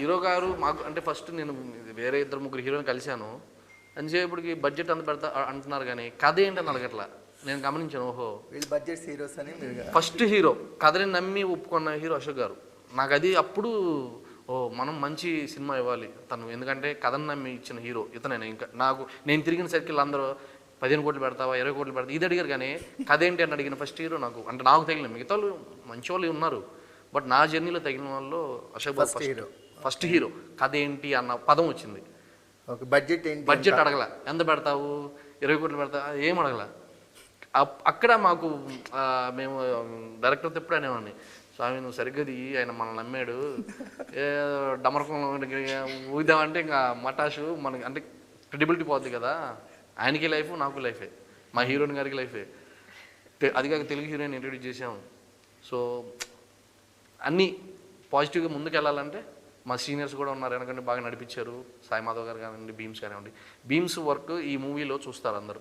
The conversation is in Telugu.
హీరో గారు మాకు అంటే ఫస్ట్ నేను వేరే 2-3 హీరోని కలిశాను. అంతసేపటికి బడ్జెట్ అంత పెడతా అంటున్నారు కానీ కథ ఏంటని అడగట్లా. నేను గమనించాను, ఓహో వీళ్ళు బడ్జెట్ హీరోస్ అని. ఫస్ట్ హీరో కథని నమ్మి ఒప్పుకున్న హీరో అశోక్ గారు. నాకు అది అప్పుడు మనం మంచి సినిమా ఇవ్వాలి తను, ఎందుకంటే కథను నమ్మి ఇచ్చిన హీరో ఇతనైనా. ఇంకా నాకు నేను తిరిగిన సర్కిల్ అందరూ 15 కోట్లు పెడతావా 20 కోట్లు పెడతావా ఇది అడిగారు కానీ కథ ఏంటి అని అడిగిన ఫస్ట్ హీరో నాకు. అంటే నాకు తగిలిన మిగతా వాళ్ళు మంచి వాళ్ళు ఉన్నారు, బట్ నా జర్నీలో తగిలిన వాళ్ళు అశోక్ బాబు ఫస్ట్ హీరో. కథ ఏంటి అన్న పదం వచ్చింది. బడ్జెట్ ఏంటి, బడ్జెట్ అడగల, ఎంత పెడతావు 20 కోట్లు పెడతావు ఏం అడగల. అక్కడ మాకు మేము డైరెక్టర్తో ఎప్పుడు అనేవాడిని, స్వామి నువ్వు సరిగ్గా ఆయన మనల్ని నమ్మాడు, డమరకం ఊదామంటే ఇంకా మటాషు మనకి అంటే క్రెడిబిలిటీ పోద్ది కదా. ఆయనకి లైఫ్ నాకు లైఫే, మా హీరోయిన్ గారికి లైఫే. అది కాక తెలుగు హీరోయిన్ ఇంట్రడ్యూస్ చేసాము. సో అన్నీ పాజిటివ్గా ముందుకు వెళ్ళాలంటే మా సీనియర్స్ కూడా ఉన్నారు వెనకంటే బాగా నడిపించారు. సాయి మాధవ్ గారు కానివ్వండి, భీమ్స్ కానివ్వండి. భీమ్స్ వర్క్ ఈ మూవీలో చూస్తారు అందరూ.